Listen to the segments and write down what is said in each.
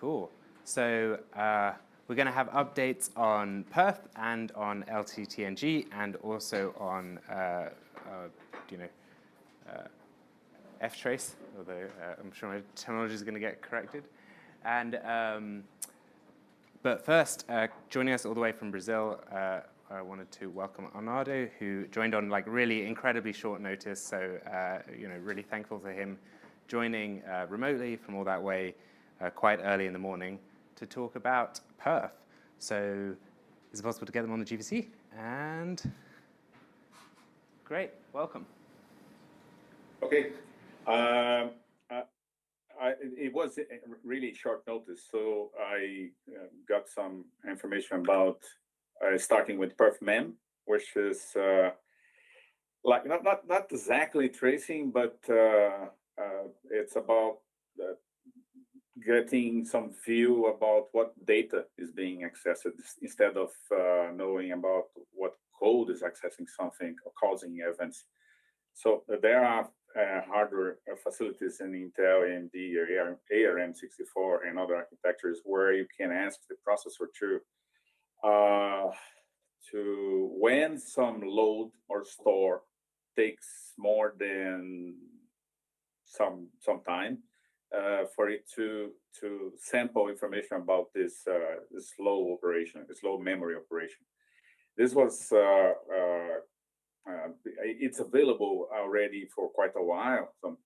Cool. So we're going to have updates on Perf and on LTTNG and also on IFTrace, although I'm sure my terminology is going to get corrected. And but first, joining us all the way from Brazil, I wanted to welcome Arnaldo, who joined on like really incredibly short notice. So really thankful for him joining remotely from all that way quite early in the morning to talk about Perf. So is it possible to get them on the GVC? And great, welcome. Okay. It was really short notice, so I got some information about starting with PerfMem, which is like not exactly tracing, but it's about getting some view about what data is being accessed instead of knowing about what code is accessing something or causing events. So there are hardware facilities in Intel, AMD, or ARM64 and other architectures where you can ask the processor to when some load or store takes more than some time for it to sample information about this slow operation, this low memory operation. This was it's available already for quite a while, some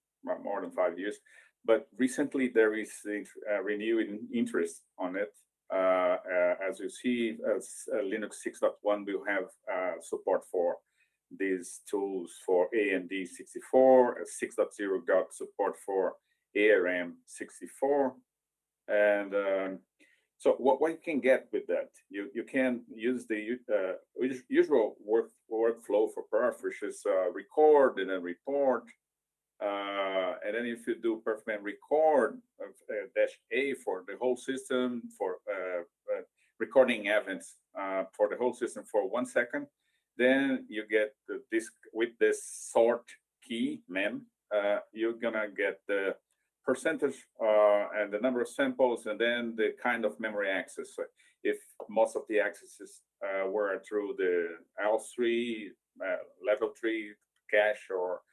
more than 5 years, but recently there is a renewed interest on it. As you see, as Linux 6.1 will have support for these tools for AMD 64, 6.0 got support for ARM 64, and so what you can get with that, you can use the usual workflow for Perf, which is record and then report, and then if you do PerfMem record -A for the whole system for recording events for the whole system for 1 second, then you get this with this sort key mem, you're gonna get the percentage and the number of samples, and then the kind of memory access. So if most of the accesses were through the L3, level 3 cache, or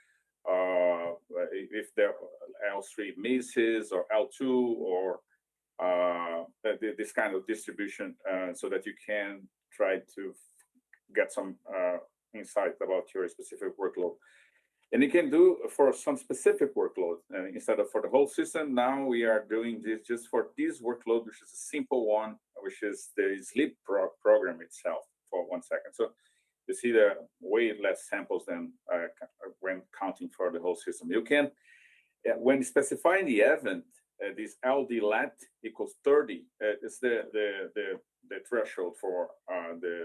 if the L3 misses, or L2, or this kind of distribution, so that you can try to get some insight about your specific workload. And you can do for some specific workload instead of for the whole system. Now we are doing this just for this workload, which is a simple one, which is the sleep program itself for 1 second. So you see there are way less samples than when counting for the whole system. You can, when specifying the event, this LD-lat equals 30 is the threshold for the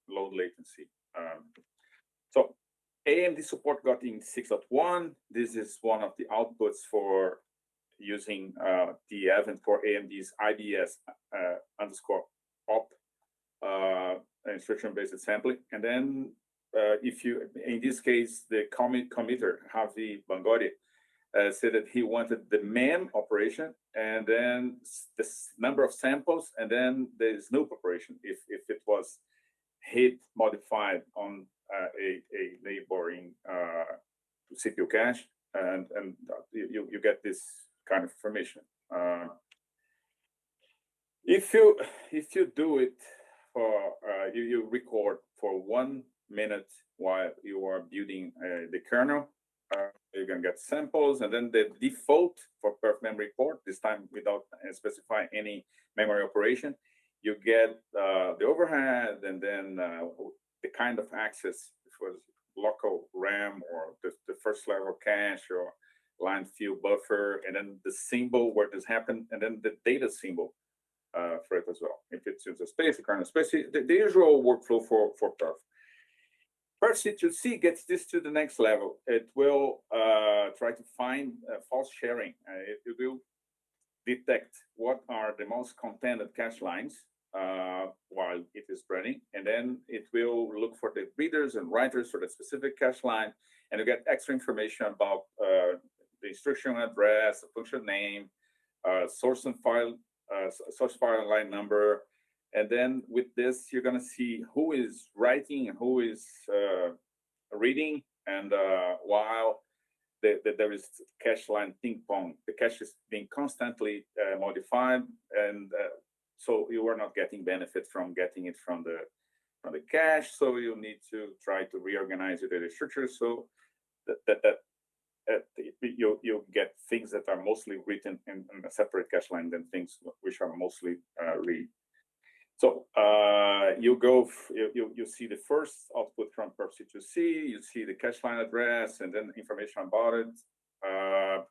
load latency. So AMD support got in 6.1. This is one of the outputs for using the event for AMD's IBS _op instruction-based sampling. And then if you, in this case, the committer, Javi Bangori, said that he wanted the mem operation and then the number of samples and then the snoop operation if it was hit modified on a neighboring CPU cache, and you get this kind of information. If you do it for you record for 1 minute while you are building the kernel, you're gonna get samples, and then the default for PerfMem report, this time without specifying any memory operation, you get the overhead, and then the kind of access, if it was local RAM or the first level cache or line fill buffer, and then the symbol where this happened, and then the data symbol for it as well. If it's in the space, the kernel space, the usual workflow for Perf. Perf C2C gets this to the next level. It will try to find false sharing. It will detect what are the most contended cache lines while it is running, and then it will look for the readers and writers for the specific cache line, and you get extra information about the instruction address, the function name, source and file source file line number. And then with this, you're going to see who is writing and who is reading. And while there is cache line ping pong, the cache is being constantly modified. And so you are not getting benefit from getting it from the cache. So you need to try to reorganize your data structure so that you get things that are mostly written in a separate cache line than things which are mostly read. So you see the first output from Perf-C2C, you see the cache line address, and then information about it.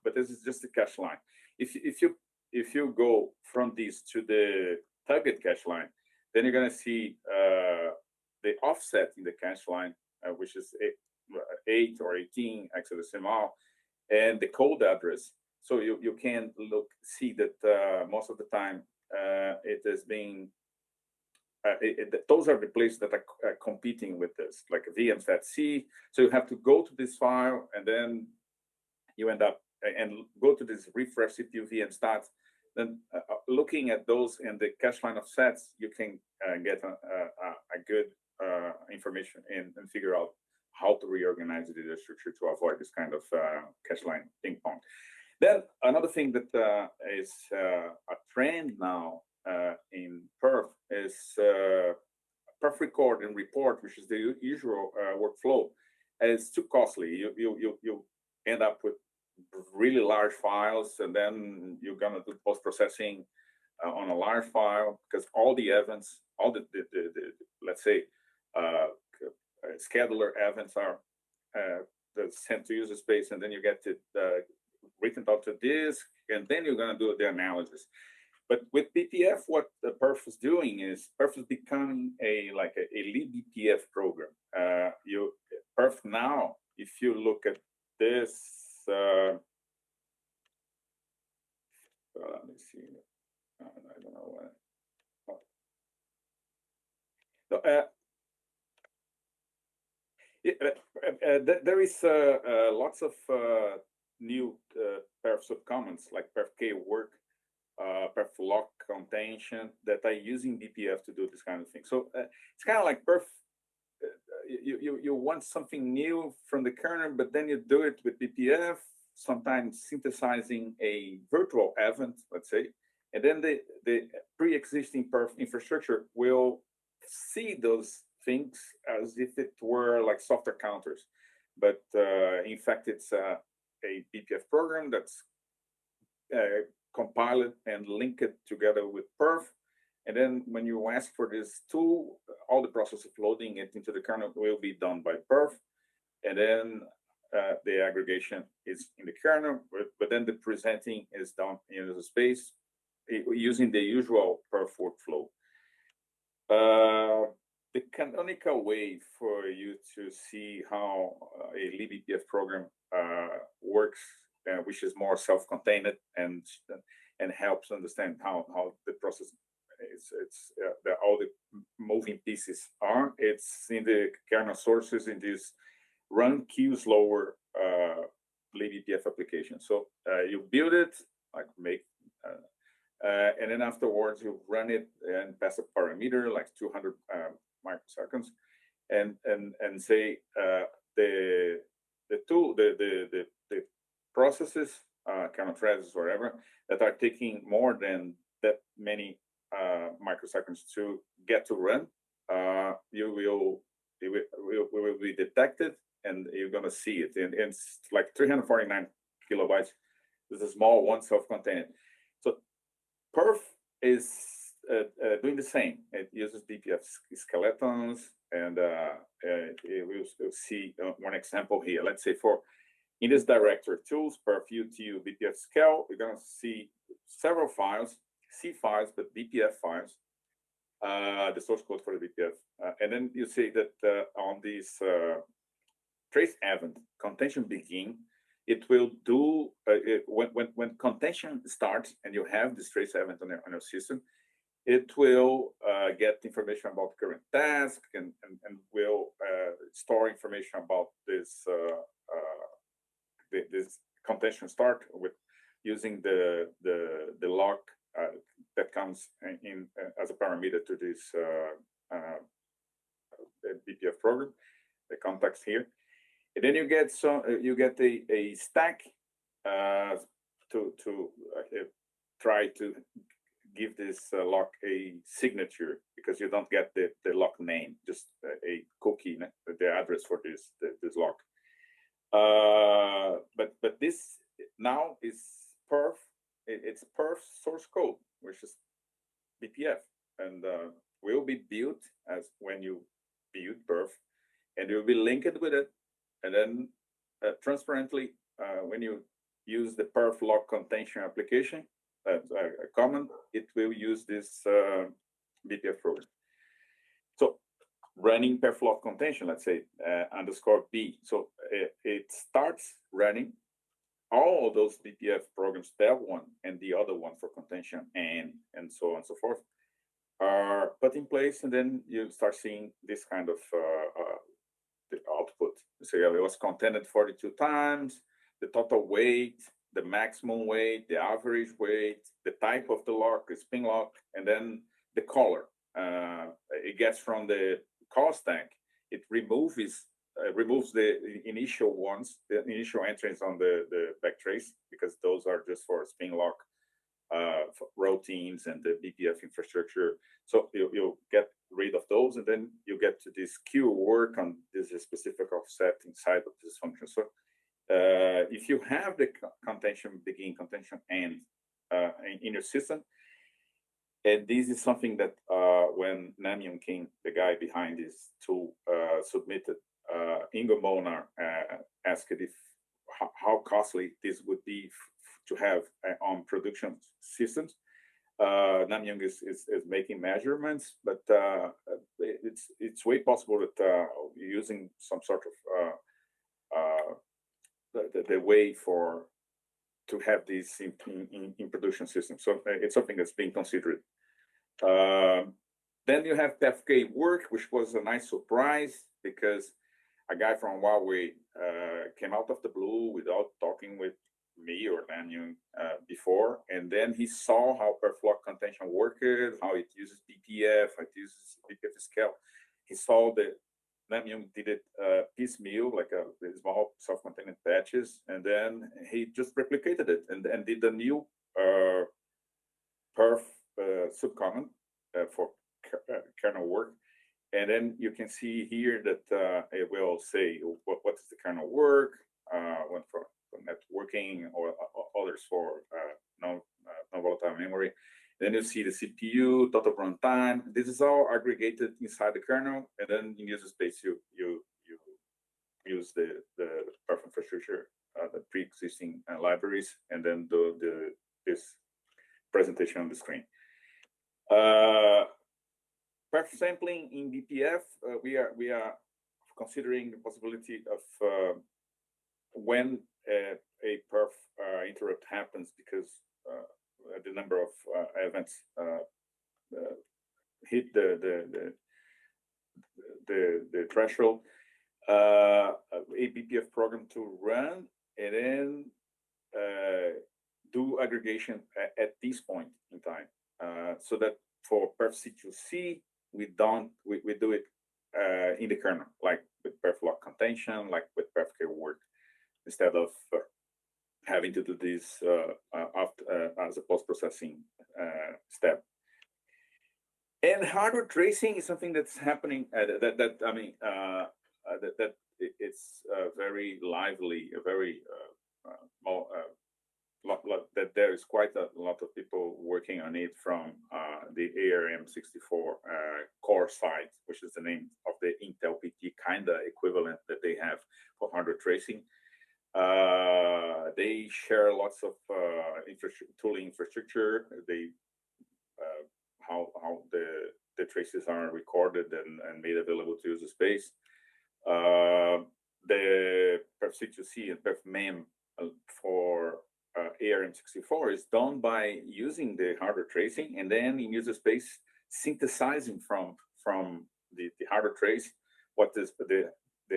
But this is just the cache line. If you go from this to the target cache line, then you're going to see the offset in the cache line, which is 8 or 18 hexadecimal, and the code address. So you can see that most of the time it is being those are the places that are competing with this, like VM-stat-C. So you have to go to this file, and then you end up and go to this refresh CPU VM-stat. Then looking at those in the cache line of sets, you can get a good information and figure out how to reorganize the data structure to avoid this kind of cache line ping pong. Then another thing that is a trend now in Perf is Perf record and report, which is the usual workflow. And it's too costly. You end up with really large files, and then you're gonna do post processing on a large file because all the events, all the let's say scheduler events are sent to user space, and then you get it written out to disk, and then you're gonna do the analysis. But with BPF, what the Perf is doing is Perf is becoming a libBPF program. Perf now, if you look at this, let me see. I don't know what. There is lots of new Perf subcommons like Defcawork, Perflog, contention that are using BPF to do this kind of thing. So it's kind of like Perf. You want something new from the kernel, but then you do it with BPF, sometimes synthesizing a virtual event, let's say, and then the pre-existing Perf infrastructure will see those things as if it were like software counters. But in fact, it's a BPF program that's compile it and link it together with Perf. And then when you ask for this tool, all the process of loading it into the kernel will be done by Perf. And then the aggregation is in the kernel, but then the presenting is done in the space using the usual Perf workflow. The canonical way for you to see how a libBPF program works, which is more self-contained and helps understand how the process is, all the moving pieces are. It's in the kernel sources in this run queue slower libBPF application. So you build it, like make, and then afterwards you run it and pass a parameter like 200 microseconds, and say the tool, the processes, kernel threads, whatever, that are taking more than that many microseconds to get to run, will be detected, and you're going to see it. And it's like 349 kilobytes. It's a small one, self-contained. So Perf is doing the same. It uses BPF skeletons, and we'll see one example here. Let's say in this directory, tools, Perf UTU BPF scale, we're going to see several files, C files, but BPF files, the source code for the BPF. And then you see that on this trace event, contention begin, it will do, when contention starts and you have this trace event on your system, it will get information about current task and will store information about this this contention start with using the log that comes in as a parameter to this BPF program, the context here. And then you get a stack to try to give this lock a signature, because you don't get the lock name, just a cookie, the address for this lock. But this now is Perf. It's Perf source code, which is BPF, and will be built as when you build Perf, and it will be linked with it, and then transparently when you use the Perflog contention application, a command, it will use this BPF program. So running Perflog contention, let's say _B. So it starts running all of those BPF programs, that one and the other one for contention and so on and so forth, are put in place, and then you start seeing this kind of the output. So it was contended 42 times, the total weight, the maximum weight, the average weight, the type of the lock, the spin lock, and then the color. It gets from the call stack, it removes the initial ones, the initial entries on the backtrace, because those are just for spin lock routines and the BPF infrastructure. So you'll get rid of those, and then you get to this queue work on this specific offset inside of this function. So if you have the contention begin, contention end in your system, and this is something that when Namyoung Kim, the guy behind this tool, submitted, Ingo Molnar asked if how costly this would be to have on production systems. Namyoung is making measurements, but it's way possible that using some sort of the way to have this in production systems. So it's something that's being considered. Then you have Defcawork, which was a nice surprise, because a guy from Huawei came out of the blue without talking with me or Namyoung before, and then he saw how Perflog contention worked, how it uses BPF, how it uses BPF scale. He saw that Namyoung did it piecemeal, like a small self-contained patches, and then he just replicated it and did the new Perf subcommand for kernel work. And then you can see here that it will say what is the kernel work, one for networking, or others for non-volatile memory. Then you see the CPU, total runtime. This is all aggregated inside the kernel, and then in user space you use the Perf infrastructure, the pre-existing libraries, and then do this presentation on the screen. Perf sampling in BPF, we are considering the possibility of when a Perf interrupt happens, because the number of events hit the threshold, a BPF program to run, and then do aggregation at this point in time, so that for Perf C2C, we do it in the kernel, like with Perflog contention, like with Defcawork, instead of having to do this as a post-processing step. And hardware tracing is something that's happening. That it's very lively, very that there is quite a lot of people working on it from the ARM64 core side, which is the name of the Intel PT kinda equivalent that they have for hardware tracing. They share lots of tooling infrastructure. They how the traces are recorded and made available to user space. The Perf C2C and PerfMem for ARM64 is done by using the hardware tracing, and then in user space synthesizing from the hardware trace what is the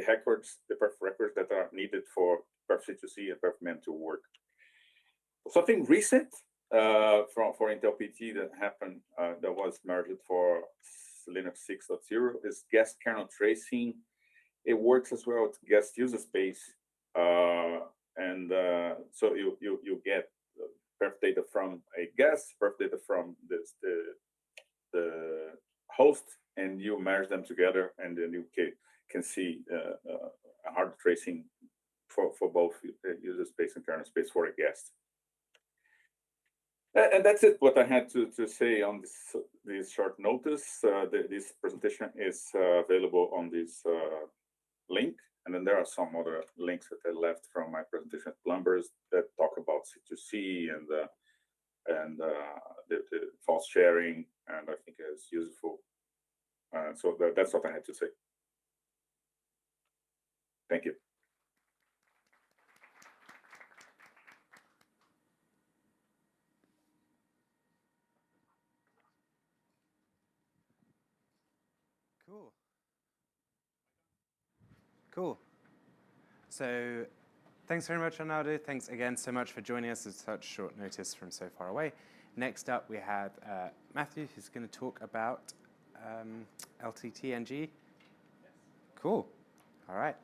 records, the Perf records that are needed for Perf C2C and PerfMem to work. Something recent for Intel PT that happened, that was merged for Linux 6.0 is guest kernel tracing. It works as well with guest user space, and so you get perf data from a guest, perf data from the host, and you merge them together, and then you can see hard tracing for both user space and kernel space for a guest. And that's it. What I had to say on this short notice. This presentation is available on this link, and then there are some other links that I left from my presentation at Plumbers that talk about C2C and the false sharing, and I think it's useful. So that's what I had to say. Thank you. Cool. So thanks very much, Arnaldo. Thanks again so much for joining us at such short notice from so far away. Next up, we have Matthew, who's going to talk about LTTNG. Yes. Cool. All right.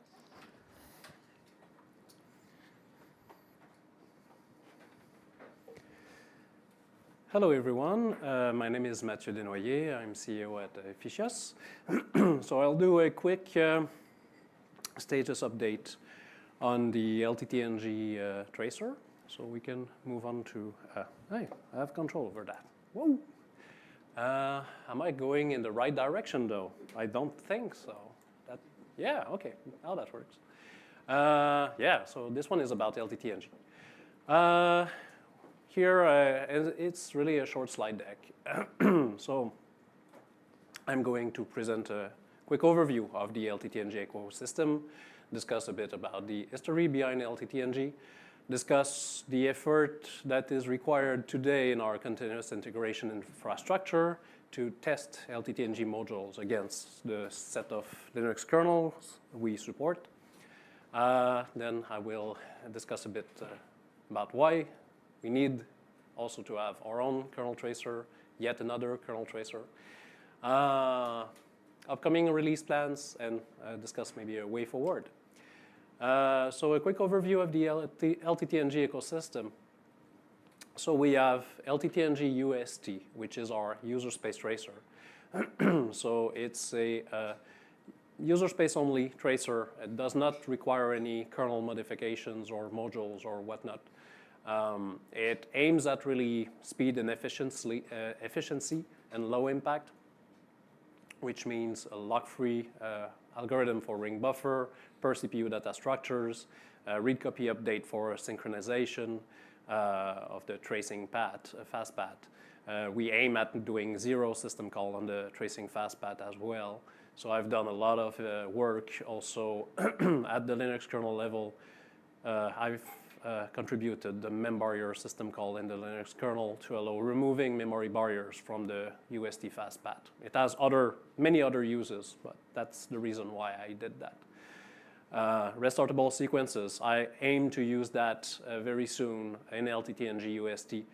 Hello, everyone. My name is Mathieu Desnoyers. I'm CEO at Ficius. So I'll do a quick status update on the LTTNG tracer. So we can move on to, hey, I have control over that. Whoa. Am I going in the right direction, though? I don't think so. Yeah, OK, now that works. Yeah, so this one is about LTTNG. Here, it's really a short slide deck. So I'm going to present a quick overview of the LTTNG ecosystem, discuss a bit about the history behind LTTNG, discuss the effort that is required today in our continuous integration infrastructure to test LTTNG modules against the set of Linux kernels we support. Then I will discuss a bit about why we need also to have our own kernel tracer, yet another kernel tracer, upcoming release plans, and discuss maybe a way forward. So a quick overview of the LTTNG ecosystem. So we have LTTNG USD, which is our user space tracer. So it's a user space only tracer. It does not require any kernel modifications or modules or whatnot. It aims at really speed and efficiency and low impact, which means a lock-free algorithm for ring buffer, per CPU data structures, read copy update for synchronization of the tracing path, fast path. We aim at doing zero system call on the tracing fast path as well. So I've done a lot of work also at the Linux kernel level. I've contributed the mem barrier system call in the Linux kernel to allow removing memory barriers from the USD fast path. It has many other uses, but that's the reason why I did that. Restartable sequences, I aim to use that very soon in LTTNG USD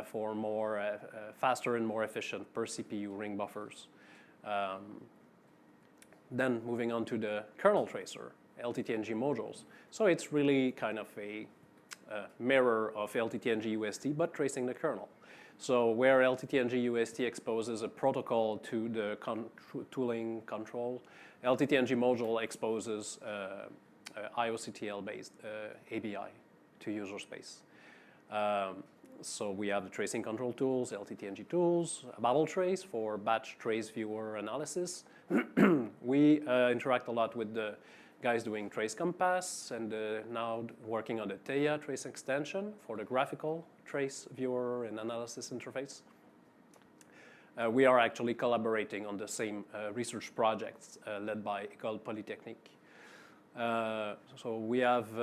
for more faster and more efficient per CPU ring buffers. Then moving on to the kernel tracer, LTTNG modules. So it's really kind of a mirror of LTTNG USD, but tracing the kernel. So where LTTNG USD exposes a protocol to the tooling control, LTTNG module exposes IOCTL-based ABI to user space. So we have the tracing control tools, LTTNG tools, BabelTrace for batch trace viewer analysis. We interact a lot with the guys doing Trace Compass and now working on the TEIA trace extension for the graphical trace viewer and analysis interface. We are actually collaborating on the same research projects led by École Polytechnique. So we have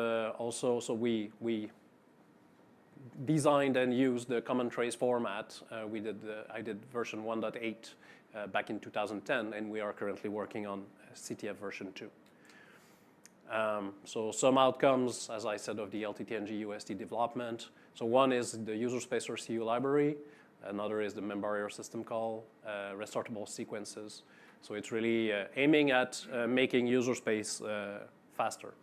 we designed and used the common trace format. I did version 1.8 back in 2010, and we are currently working on CTF version 2. So some outcomes, as I said, of the LTTNG USD development. So one is the user space or CU library. Another is the membarrier system call, restartable sequences. So it's really aiming at making user space faster.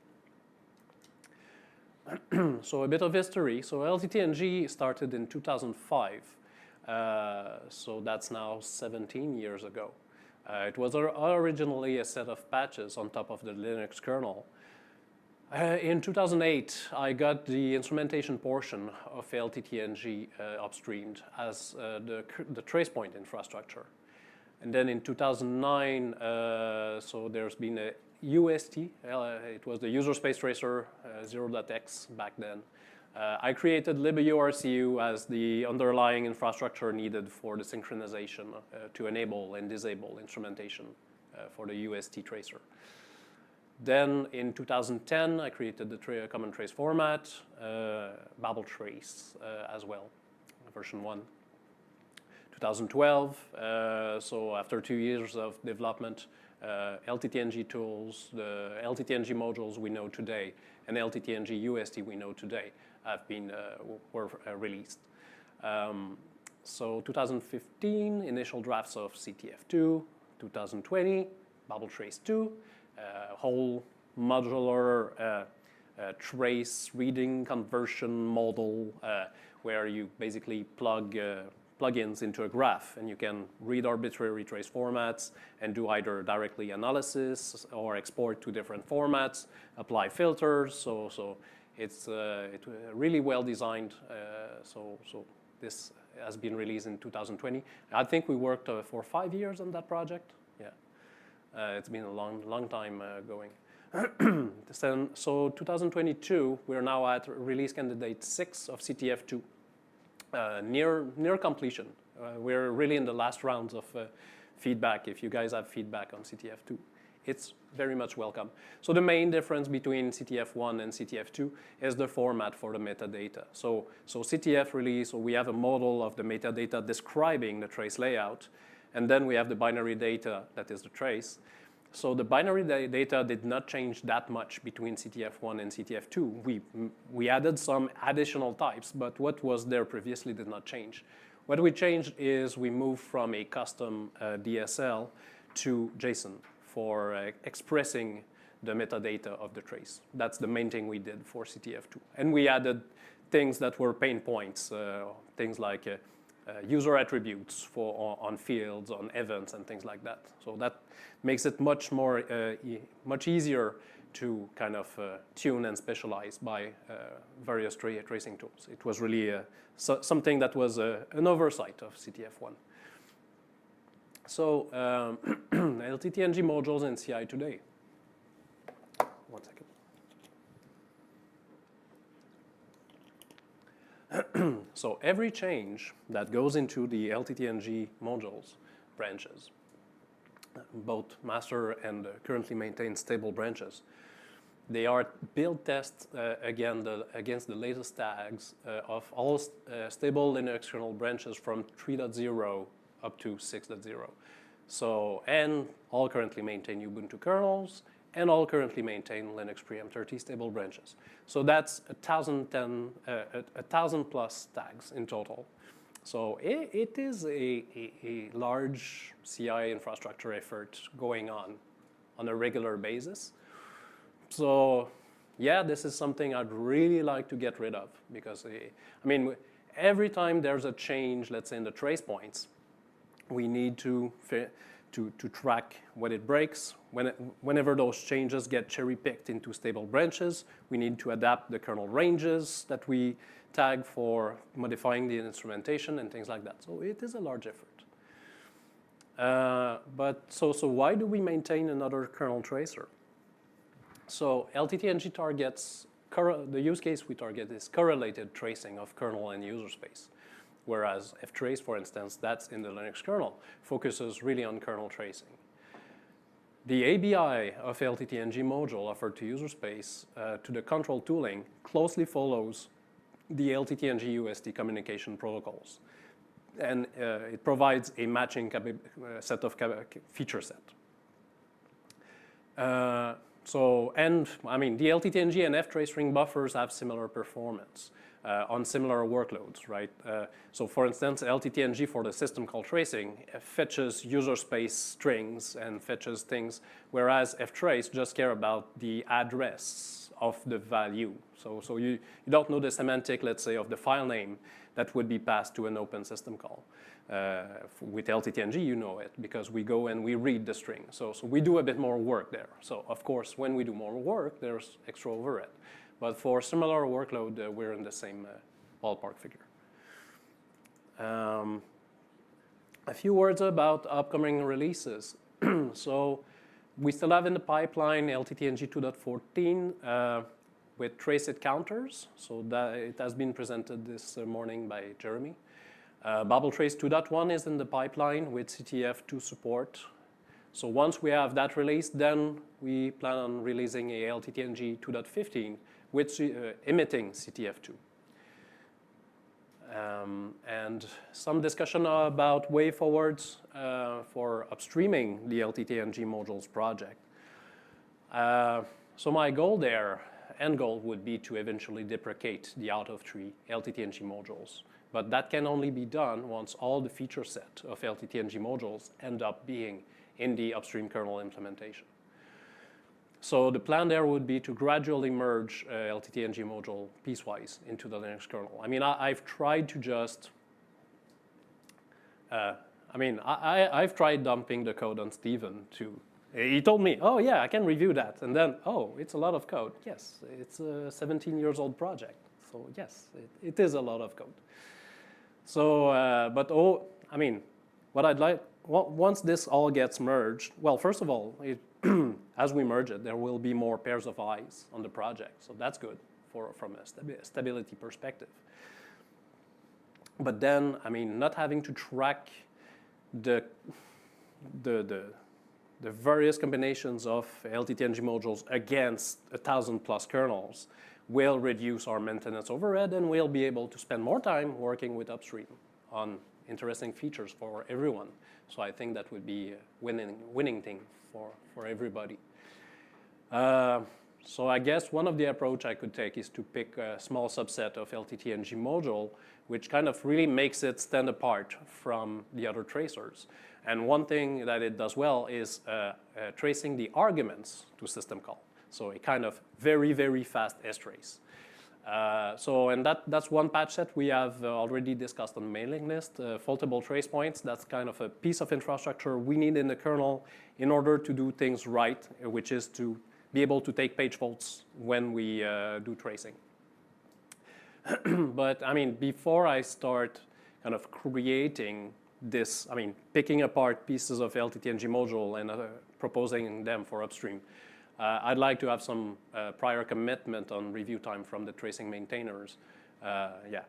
So a bit of history. So LTTNG started in 2005. So that's now 17 years ago. It was originally a set of patches on top of the Linux kernel. In 2008, I got the instrumentation portion of LTTNG upstreamed as the trace point infrastructure. And then in 2009, so there's been a UST. It was the user space tracer 0.x back then. I created libURCU as the underlying infrastructure needed for the synchronization to enable and disable instrumentation for the UST tracer. Then in 2010, I created the common trace format, BabelTrace as well, version 1. 2012, so after 2 years of development, LTTNG tools, the LTTNG modules we know today, and LTTNG USD we know today were released. So 2015, initial drafts of CTF2, 2020, BabelTrace 2, whole modular trace reading conversion model where you basically plug plugins into a graph, and you can read arbitrary trace formats and do either directly analysis or export to different formats, apply filters. So it's really well designed. So this has been released in 2020. I think we worked for 5 years on that project. Yeah, it's been a long time going. So 2022, we're now at release candidate 6 of CTF2. Near completion. We're really in the last rounds of feedback. If you guys have feedback on CTF2, it's very much welcome. So the main difference between CTF1 and CTF2 is the format for the metadata. So CTF release, so we have a model of the metadata describing the trace layout, and then we have the binary data that is the trace. So the binary data did not change that much between CTF1 and CTF2. We added some additional types, but what was there previously did not change. What we changed is we moved from a custom DSL to JSON for expressing the metadata of the trace. That's the main thing we did for CTF2. And we added things that were pain points, things like user attributes on fields, on events, and things like that. So that makes it much easier to kind of tune and specialize by various tracing tools. It was really something that was an oversight of CTF1. So LTTNG modules in CI today. One second. So every change that goes into the LTTNG modules branches, both master and currently maintained stable branches, they are build test against the latest tags of all stable Linux kernel branches from 3.0 up to 6.0. So, and all currently maintain Ubuntu kernels, and all currently maintain Linux preM30 stable branches. So that's 1,000 plus tags in total. So it is a large CI infrastructure effort going on a regular basis. So yeah, this is something I'd really like to get rid of, because I mean, every time there's a change, let's say in the trace points, we need to track when it breaks. Whenever those changes get cherry-picked into stable branches, we need to adapt the kernel ranges that we tag for modifying the instrumentation and things like that. So it is a large effort. But so why do we maintain another kernel tracer? So LTTNG targets, the use case we target is correlated tracing of kernel and user space. Whereas IFTrace, for instance, that's in the Linux kernel, focuses really on kernel tracing. The ABI of LTTNG module offered to user space to the control tooling closely follows the LTTNG USD communication protocols. And it provides a matching set of feature set. So, and I mean, the LTTNG and IFTrace ring buffers have similar performance on similar workloads, right? So for instance, LTTNG for the system call tracing fetches user space strings and fetches things, whereas IFTrace just care about the address of the value. So you don't know the semantic, let's say, of the file name that would be passed to an open system call. With LTTNG, you know it, because we go and we read the string. So we do a bit more work there. So of course, when we do more work, there's extra overhead. But for similar workload, we're in the same ballpark figure. A few words about upcoming releases. So we still have in the pipeline LTTNG 2.14 with trace it counters. So that it has been presented this morning by Jeremy. BabelTrace 2.1 is in the pipeline with CTF2 support. So once we have that released, then we plan on releasing a LTTNG 2.15 with emitting CTF2. And some discussion about way forwards for upstreaming the LTTNG modules project. So my goal there, end goal, would be to eventually deprecate the out of tree LTTNG modules. But that can only be done once all the feature set of LTTNG modules end up being in the upstream kernel implementation. So the plan there would be to gradually merge LTTNG module piecewise into the Linux kernel. I mean, I've tried to just, I've tried dumping the code on Steven to, he told me, oh yeah, I can review that. And then, oh, it's a lot of code. Yes, it's a 17 years old project. So yes, it is a lot of code. So, what I'd like, once this all gets merged, well, first of all, as we merge it, there will be more pairs of eyes on the project. So that's good from a stability perspective. But then, I mean, not having to track the various combinations of LTTNG modules against 1,000+ kernels will reduce our maintenance overhead, and we'll be able to spend more time working with upstream on interesting features for everyone. So I think that would be a winning thing for everybody. So I guess one of the approach I could take is to pick a small subset of LTTNG module, which kind of really makes it stand apart from the other tracers. And one thing that it does well is tracing the arguments to system call. So a kind of very, very fast S-trace. And that's one patch set we have already discussed on the mailing list. Faultable trace points, that's kind of a piece of infrastructure we need in the kernel in order to do things right, which is to be able to take page faults when we do tracing. But I mean, before I start kind of creating this, I mean, picking apart pieces of LTTNG module and proposing them for upstream, I'd like to have some prior commitment on review time from the tracing maintainers.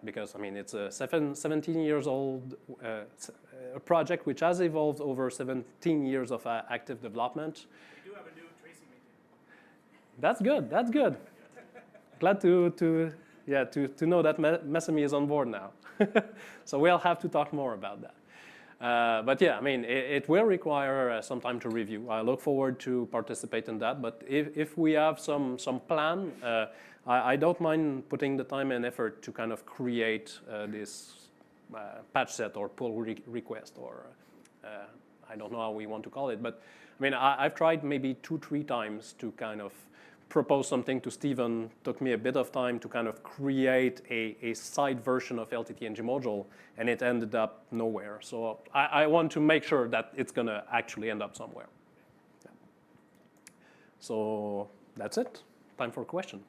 Because I mean, it's a 17 years old a project which has evolved over 17 years of active development. We do have a new tracing maintainer. That's good. That's good. Glad to know that Mesami is on board now. So we'll have to talk more about that. But yeah, I mean, it will require some time to review. I look forward to participate in that. But if we have some plan, I don't mind putting the time and effort to kind of create this patch set or pull request, or I don't know how we want to call it. But I mean, I've tried maybe 2-3 times to kind of propose something to Steven. Took me a bit of time to kind of create a side version of LTTNG module, and it ended up nowhere. So I want to make sure that it's going to actually end up somewhere. Yeah. So that's it. Time for a question.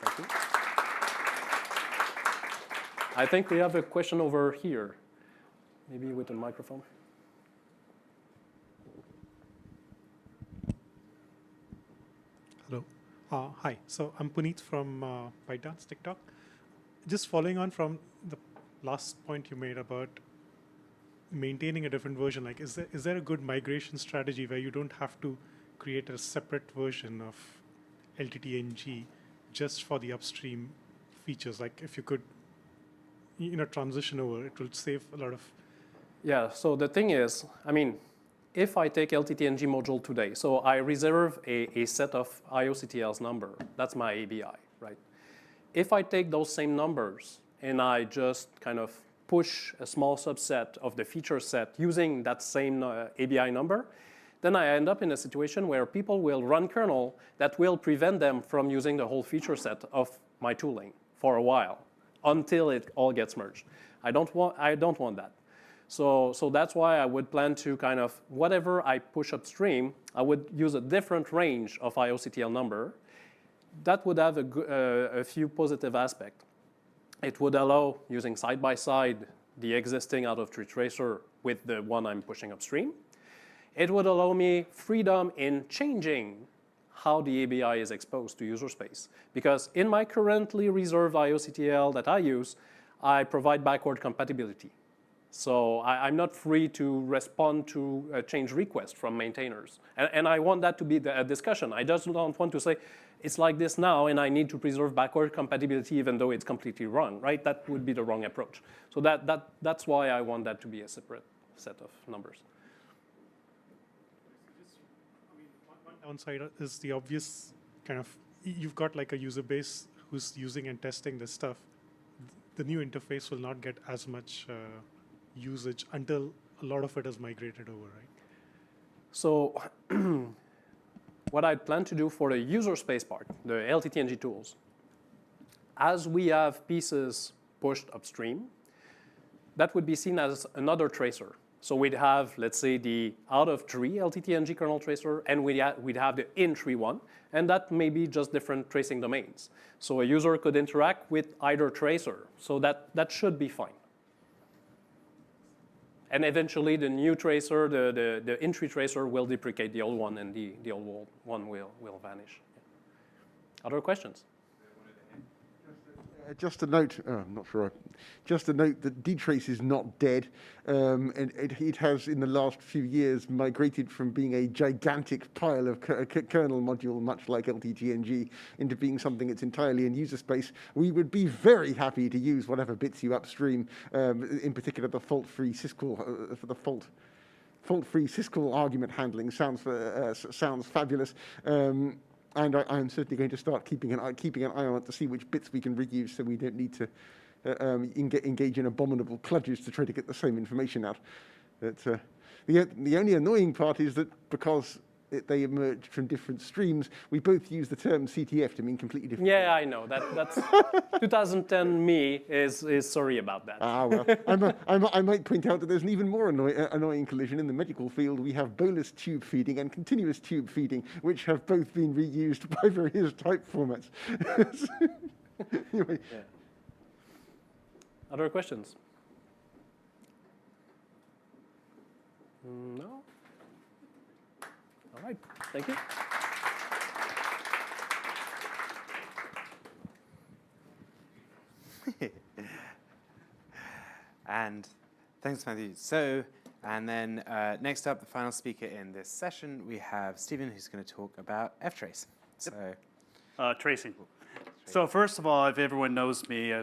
Thank you. I think we have a question over here, maybe with a microphone. Hello. Hi. So I'm Puneet from ByteDance TikTok. Just following on from the last point you made about maintaining a different version, like is there a good migration strategy where you don't have to create a separate version of LTTNG just for the upstream features? Like if you could, transition over, it will save a lot of. Yeah. So the thing is, I mean, if I take LTTNG module today, so I reserve a set of IOCTL's number, that's my ABI, right? If I take those same numbers and I just kind of push a small subset of the feature set using that same ABI number, then I end up in a situation where people will run kernel that will prevent them from using the whole feature set of my tooling for a while until it all gets merged. I don't want that. So that's why I would plan to kind of, whatever I push upstream, I would use a different range of IOCTL number. That would have a few positive aspects. It would allow using side-by-side the existing out-of-tree tracer with the one I'm pushing upstream. It would allow me freedom in changing how the ABI is exposed to user space. Because in my currently reserved IOCTL that I use, I provide backward compatibility. So I'm not free to respond to a change request from maintainers. And I want that to be a discussion. I just don't want to say, it's like this now, and I need to preserve backward compatibility even though it's completely wrong, right? That would be the wrong approach. So that's why I want that to be a separate set of numbers. One downside is the obvious kind of, you've got like a user base who's using and testing this stuff. The new interface will not get as much usage until a lot of it is migrated over, right? So what I plan to do for the user space part, the LTTNG tools, as we have pieces pushed upstream, that would be seen as another tracer. So we'd have, let's say, the out-of-tree LTTNG kernel tracer, and we'd have the in-tree one, and that may be just different tracing domains. So a user could interact with either tracer, so that should be fine. And eventually, the new tracer, the in-tree tracer, will deprecate the old one, and the old one will vanish. Other questions? Just a note, I'm not sure. Just a note that dtrace is not dead. And it has, in the last few years, migrated from being a gigantic pile of kernel module, much like LTTNG, into being something that's entirely in user space. We would be very happy to use whatever bits you upstream, in particular the fault-free syscall for the fault-free syscall argument handling sounds fabulous. And I'm certainly going to start keeping an eye on it to see which bits we can reuse, so we don't need to engage in abominable kludges to try to get the same information out. The only annoying part is that because they emerge from different streams, we both use the term CTF to mean completely different things. Yeah, I know. That's 2010 me is sorry about that. Ah, well, I might point out that there's an even more annoying collision in the medical field. We have bolus tube feeding and continuous tube feeding, which have both been reused by various type formats. Anyway. Yeah. Other questions? No? All right, thank you. And thanks, Matthew. So, and then next up, the final speaker in this session, we have Stephen, who's going to talk about IFTrace. So, tracing. So first of all, if everyone knows me,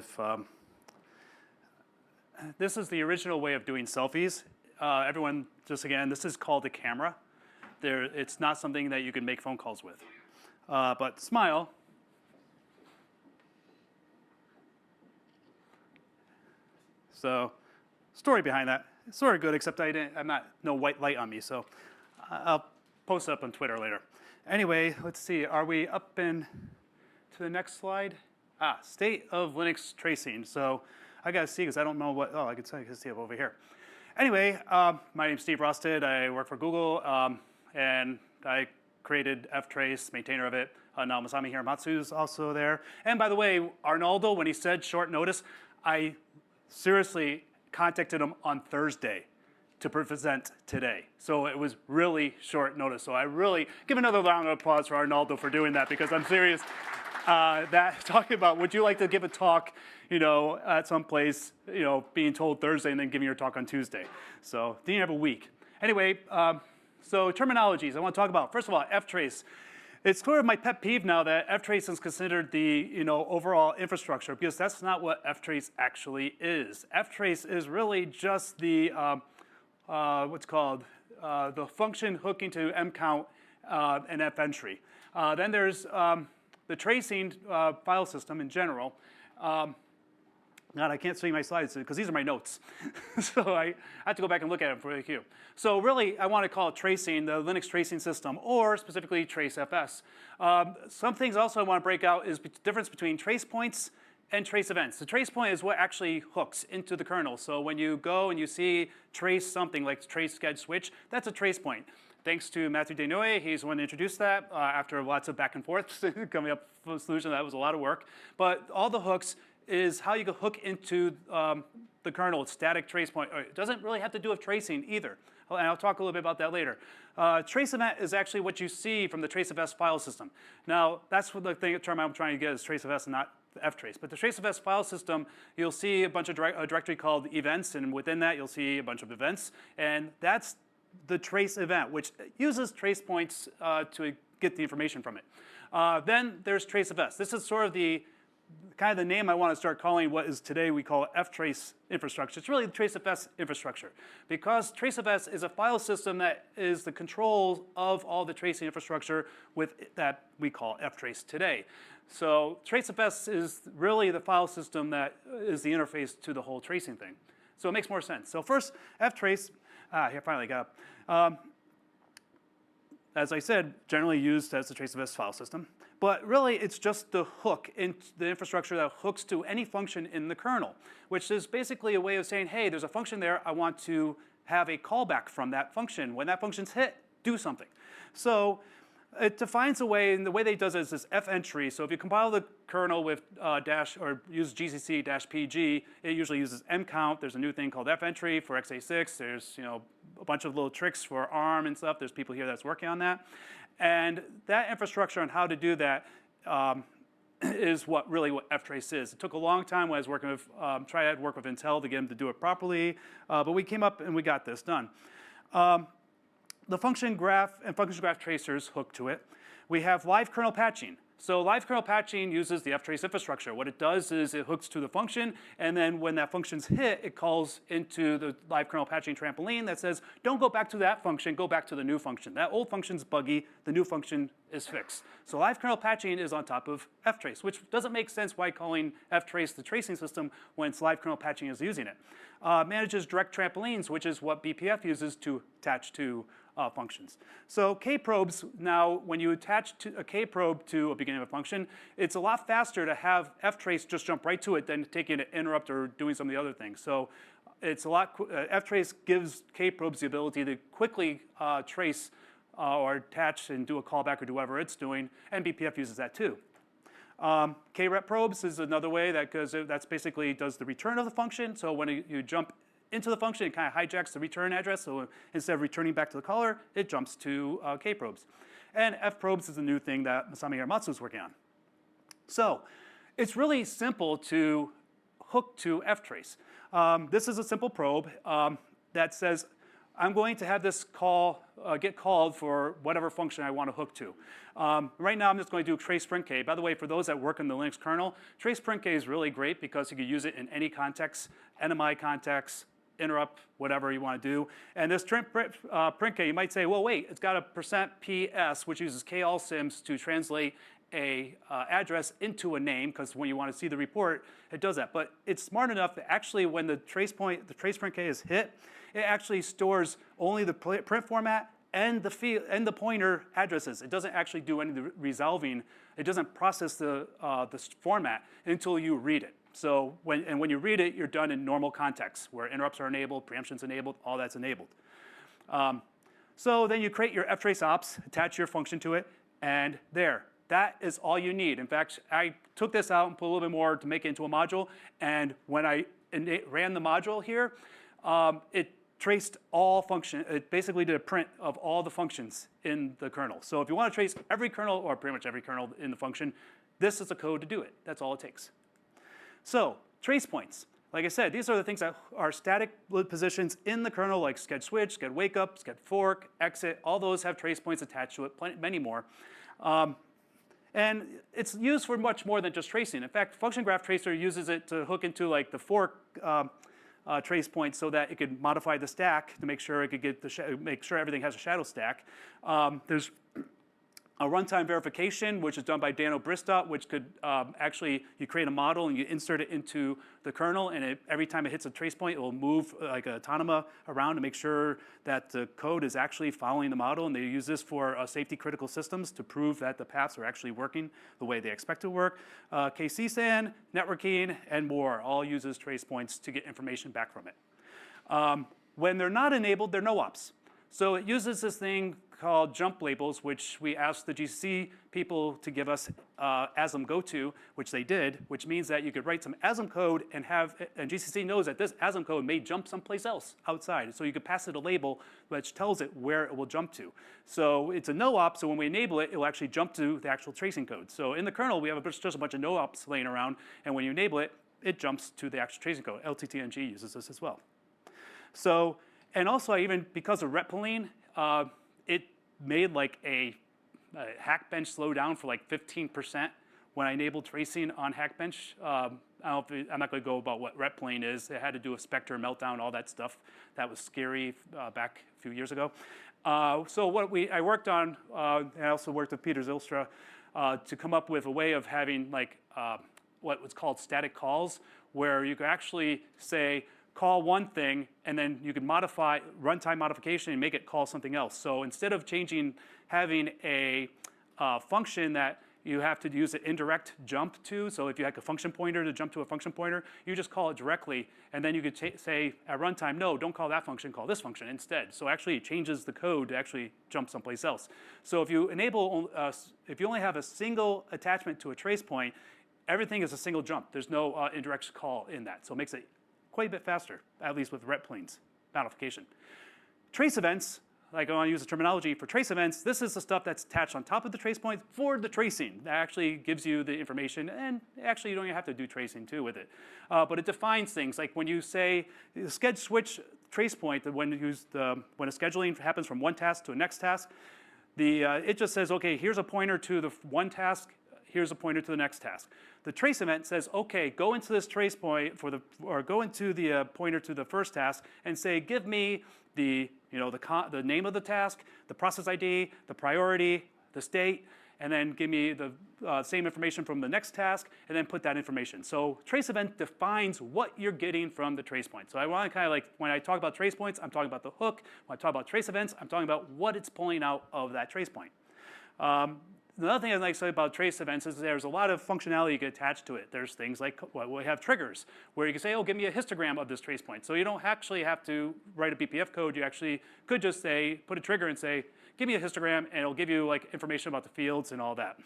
this is the original way of doing selfies. Everyone, just again, this is called a camera. It's not something that you can make phone calls with. But smile. So, story behind that. It's sort of good, except no white light on me, so I'll post it up on Twitter later. Anyway, let's see. Are we up to the next slide? State of Linux tracing. So I got to see because I don't know what. Oh, I can see it over here. Anyway, my name's Steve Rusted. I work for Google, and I created IFTrace, maintainer of it. Now Masami Hiramatsu's also there. And by the way, Arnaldo, when he said short notice, I seriously contacted him on Thursday to present today. So it was really short notice. So I really give another round of applause for Arnaldo for doing that, because I'm serious. Talking about, would you like to give a talk, at some place, being told Thursday and then giving your talk on Tuesday. So didn't have a week. Anyway, so terminologies I want to talk about. First of all, IFTrace. It's sort of my pet peeve now that IFTrace is considered the overall infrastructure, because that's not what IFTrace actually is. IFTrace is really just the what's called the function hooking to mcount and fentry. Then there's the tracing file system in general. God, I can't see my slides because these are my notes. So I have to go back and look at them for the queue. So really, I want to call it tracing, the Linux tracing system, or specifically TraceFS. Some things also I want to break out is the difference between trace points and trace events. The trace point is what actually hooks into the kernel. So when you go and you see trace something like trace sched switch, that's a trace point. Thanks to Matthew Desnoyers, he's the one to introduce that after lots of back and forth coming up with a solution. That was a lot of work. But all the hooks is how you can hook into the kernel, static trace point. It doesn't really have to do with tracing either. And I'll talk a little bit about that later. Trace event is actually what you see from the TraceFS file system. Now, that's what the term I'm trying to get is TraceFS and not FTrace. But the TraceFS file system, you'll see a bunch of a directory called events, and within that, you'll see a bunch of events. And that's the trace event, which uses trace points to get the information from it. Then there's TraceFS. This is sort of the kind of the name I want to start calling what is today we call FTrace infrastructure. It's really the TraceFS infrastructure because TraceFS is a file system that is the control of all the tracing infrastructure with that we call FTrace today. So TraceFS is really the file system that is the interface to the whole tracing thing. So it makes more sense. So first, FTrace, here finally got up. As I said, generally used as the TraceFS file system. But really, it's just the hook in the infrastructure that hooks to any function in the kernel, which is basically a way of saying, hey, there's a function there. I want to have a callback from that function. When that function's hit, do something. So it defines a way, and the way that it does it is this fentry. So if you compile the kernel with or use GCC -PG, it usually uses mcount. There's a new thing called fentry for x86. There's a bunch of little tricks for ARM and stuff. There's people here that's working on that. And that infrastructure on how to do that is what FTrace is. It took a long time when I was working with, trying to work with Intel to get them to do it properly, but we came up and we got this done. The function graph and function graph tracers hook to it. We have live kernel patching. So live kernel patching uses the FTrace infrastructure. What it does is it hooks to the function, and then when that function's hit, it calls into the live kernel patching trampoline that says, don't go back to that function, go back to the new function. That old function's buggy, the new function is fixed. So live kernel patching is on top of FTrace, which doesn't make sense why calling FTrace the tracing system when it's live kernel patching is using it. Manages direct trampolines, which is what BPF uses to attach to functions. So kprobes, now when you attach a kprobe to a beginning of a function, it's a lot faster to have FTrace just jump right to it than taking an interrupt or doing some of the other things. So it's a lot, FTrace gives kprobes the ability to quickly trace or attach and do a callback or do whatever it's doing, and BPF uses that too. Krep probes is another way that goes, that's basically does the return of the function. So when you jump into the function, it kind of hijacks the return address. So instead of returning back to the caller, it jumps to kprobes. And fprobes is a new thing that Masami Hiramatsu is working on. So it's really simple to hook to FTrace. This is a simple probe that says, I'm going to have this call get called for whatever function I want to hook to. Right now, I'm just going to do trace printk. By the way, for those that work in the Linux kernel, trace printk is really great because you can use it in any context, NMI context, interrupt, whatever you want to do. And this printk, you might say, well, wait, it's got a %ps, which uses kalsims to translate a address into a name, because when you want to see the report, it does that. But it's smart enough that actually when the trace printk is hit, it actually stores only the print format and the pointer addresses. It doesn't actually do any of the resolving. It doesn't process the format until you read it. So when you read it, you're done in normal context where interrupts are enabled, preemption's enabled, all that's enabled. So then you create your FTrace ops, attach your function to it, and there. That is all you need. In fact, I took this out and put a little bit more to make it into a module. And when I ran the module here, it traced all functions. It basically did a print of all the functions in the kernel. So if you want to trace every kernel, or pretty much every kernel in the function, this is the code to do it. That's all it takes. So trace points. Like I said, these are the things that are static positions in the kernel, like sched switch, sched wake up, sched fork, exit. All those have trace points attached to it, many more. And it's used for much more than just tracing. In fact, function graph tracer uses it to hook into like the fork trace point so that it could modify the stack to make sure it could get make sure everything has a shadow stack. There's a runtime verification, which is done by Dan O'Bristow, which could actually, you create a model and you insert it into the kernel, and every time it hits a trace point, it will move like an autonoma around to make sure that the code is actually following the model. And they use this for safety critical systems to prove that the paths are actually working the way they expect to work. KCSAN, networking, and more all uses trace points to get information back from it. When they're not enabled, they're no-ops. So it uses this thing called jump labels, which we asked the GCC people to give us ASM go-to, which they did, which means that you could write some ASM code and GCC knows that this ASM code may jump someplace else outside. So you could pass it a label which tells it where it will jump to. So it's a no-op, so when we enable it, it will actually jump to the actual tracing code. So in the kernel, we have just a bunch of no-ops laying around, and when you enable it, it jumps to the actual tracing code. LTTNG uses this as well. So, and also because of Retpoline, it made like a Hackbench slow down for like 15% when I enabled tracing on Hackbench. I'm not going to go about what Retpoline is. It had to do with Spectre, Meltdown, all that stuff. That was scary back a few years ago. So what I worked on, I also worked with Peter Zylstra to come up with a way of having like what was called static calls, where you could actually say, call one thing, and then you can modify runtime modification and make it call something else. So instead of having a function that you have to use an indirect jump to, so if you had a function pointer to jump to a function pointer, you just call it directly, and then you could say at runtime, no, don't call that function, call this function instead. So actually it changes the code to actually jump someplace else. So if you enable, if you only have a single attachment to a trace point, everything is a single jump. There's no indirect call in that. So it makes it quite a bit faster, at least with Retpoline's modification. Trace events, like I want to use the terminology for trace events, this is the stuff that's attached on top of the trace point for the tracing. That actually gives you the information, and actually you don't even have to do tracing too with it. But it defines things, like when you say the schedule switch trace point, when a scheduling happens from one task to a next task, it just says, okay, here's a pointer to the one task, here's a pointer to the next task. The trace event says, okay, go into this trace point or go into the pointer to the first task and say, give me the name of the task, the process ID, the priority, the state, and then give me the same information from the next task, and then put that information. So trace event defines what you're getting from the trace point. So I want to kind of like, when I talk about trace points, I'm talking about the hook. When I talk about trace events, I'm talking about what it's pulling out of that trace point. The other thing I'd like to say about trace events is there's a lot of functionality you can attach to it. There's things like, well, we have triggers, where you can say, oh, give me a histogram of this trace point. So you don't actually have to write a BPF code. You actually could just say, put a trigger and say, give me a histogram, and it'll give you like information about the fields and all that.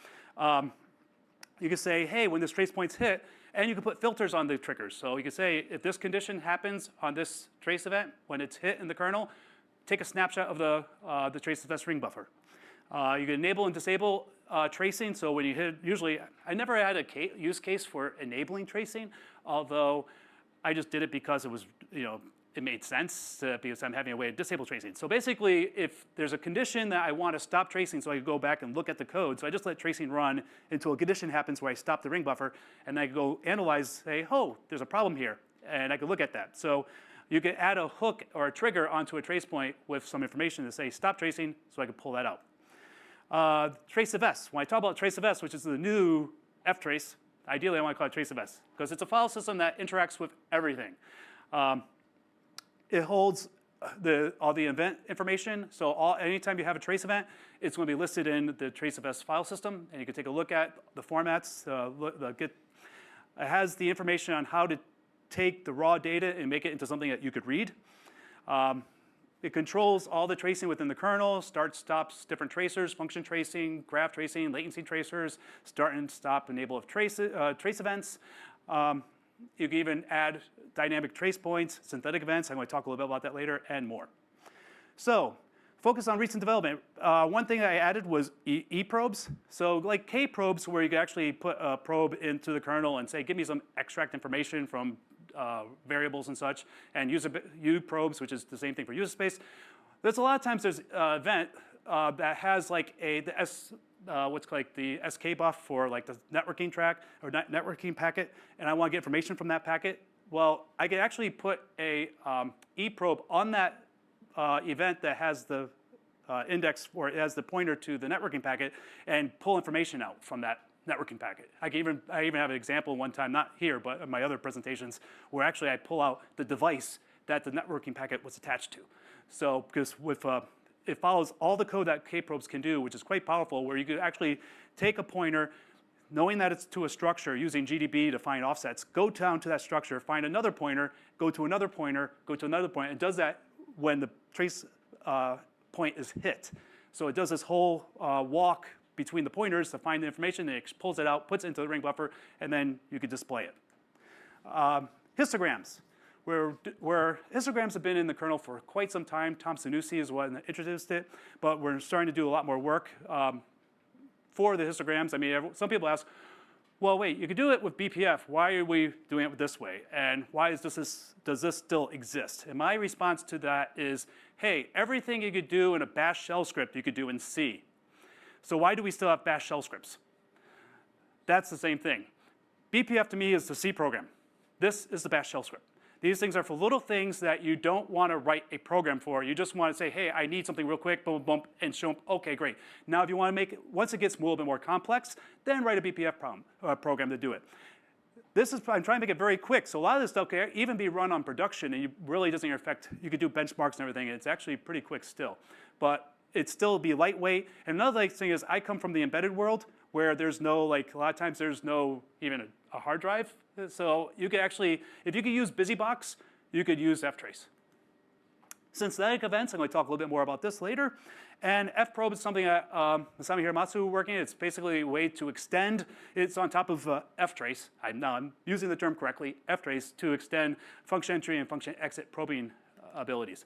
You can say, hey, when this trace point's hit, and you can put filters on the triggers. So you can say, if this condition happens on this trace event, when it's hit in the kernel, take a snapshot of the trace event ring buffer. You can enable and disable tracing. So when you hit, usually, I never had a use case for enabling tracing, although I just did it because it was, it made sense because I'm having a way to disable tracing. So basically, if there's a condition that I want to stop tracing so I can go back and look at the code, so I just let tracing run until a condition happens where I stop the ring buffer, and I can go analyze, say, oh, there's a problem here, and I can look at that. So you can add a hook or a trigger onto a trace point with some information to say, stop tracing, so I can pull that out. Trace of S. When I talk about trace of S, which is the new IFTrace, ideally I want to call it trace of S, because it's a file system that interacts with everything. It holds all the event information, so anytime you have a trace event, it's going to be listed in the trace of S file system, and you can take a look at the formats. It has the information on how to take the raw data and make it into something that you could read. It controls all the tracing within the kernel, starts, stops, different tracers, function tracing, graph tracing, latency tracers, start and stop, enable of trace events. You can even add dynamic trace points, synthetic events. I'm going to talk a little bit about that later, and more. So focus on recent development. One thing I added was E-probes. So like K-probes, where you can actually put a probe into the kernel and say, give me some extract information from variables and such, and U-probes, which is the same thing for user space. There's a lot of times there's an event that has like what's like the SK buff for like the networking track or networking packet, and I want to get information from that packet. Well, I could actually put a eProbe on that event that has the index, or it has the pointer to the networking packet, and pull information out from that networking packet. I even have an example one time, not here, but in my other presentations, where actually I pull out the device that the networking packet was attached to. So, because with it follows all the code that Kprobes can do, which is quite powerful, where you could actually take a pointer, knowing that it's to a structure, using GDB to find offsets, go down to that structure, find another pointer, go to another pointer, go to another point. It does that when the trace point is hit. So it does this whole walk between the pointers to find the information, and it pulls it out, puts it into the ring buffer, and then you can display it. Histograms. Where histograms have been in the kernel for quite some time. Tom Sanusi is what introduced it, but we're starting to do a lot more work for the histograms. I mean, some people ask, well, wait, you could do it with BPF. Why are we doing it this way? And why is does this still exist? And my response to that is, hey, everything you could do in a bash shell script, you could do in C. So why do we still have bash shell scripts? That's the same thing. BPF to me is the C program. This is the bash shell script. These things are for little things that you don't want to write a program for. You just want to say, hey, I need something real quick, boom, boom, and show them, okay, great. Now if you want to make it, once it gets a little bit more complex, then write a BPF program to do it. I'm trying to make it very quick, so a lot of this stuff can even be run on production, and it really doesn't affect, you could do benchmarks and everything, and it's actually pretty quick still. But it still be lightweight. And another thing is, I come from the embedded world, where there's no, like, a lot of times there's no even a hard drive. So you could actually, if you could use BusyBox, you could use IFTrace. Synthetic events, I'm going to talk a little bit more about this later. And FProbe is something that Masami Hiramatsu working. It's basically a way to extend. It's on top of IFTrace. I'm using the term correctly, IFTrace, to extend function entry and function exit probing abilities.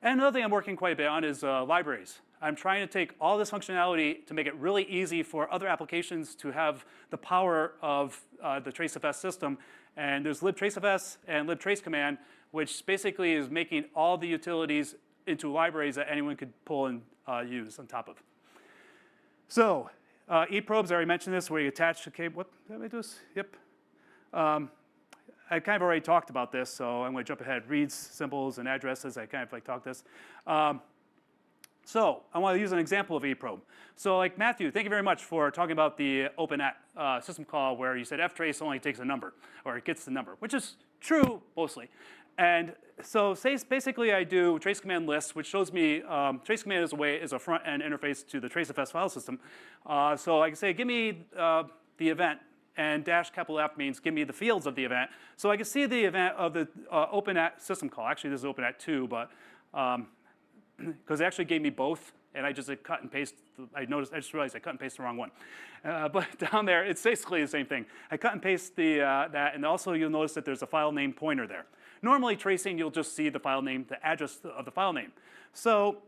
And another thing I'm working quite a bit on is libraries. I'm trying to take all this functionality to make it really easy for other applications to have the power of the TraceFS system. And there's libtracefs and libtracecommand, which basically is making all the utilities into libraries that anyone could pull and use on top of. So eProbes, I already mentioned this, where you attach the cable. What did I do this? Yep. I kind of already talked about this, so I'm going to jump ahead. Reads, symbols, and addresses. I kind of like talked this. So I want to use an example of eProbe. So like Matthew, thank you very much for talking about the open system call where you said FTrace only takes a number, or it gets the number, which is true mostly. And so basically I do trace command lists, which shows me trace command is a front end interface to the TraceFS file system. So I can say, give me the event. And dash capital F means give me the fields of the event. So I can see the event of the open@ system call. Actually, this is open@ 2, but because it actually gave me both, and I just cut and paste. I just realized I cut and paste the wrong one. But down there, it's basically the same thing. I cut and paste that, and also you'll notice that there's a file name pointer there. Normally tracing, you'll just see the file name, the address of the file name. So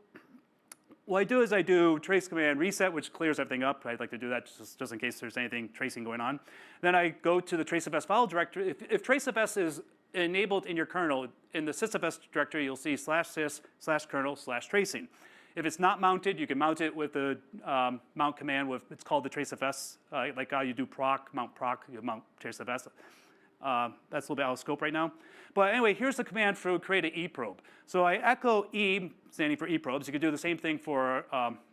what I do is I do trace command reset, which clears everything up. I'd like to do that just in case there's anything tracing going on. Then I go to the TraceFS file directory. If TraceFS is enabled in your kernel, in the sysfs directory, you'll see /sys/kernel/tracing. If it's not mounted, you can mount it with the mount command with, it's called the TraceFS, like how you do proc, mount proc, you mount TraceFS. That's a little bit out of scope right now. But anyway, here's the command for create an eProbe. So I echo E, standing for eProbes. You could do the same thing for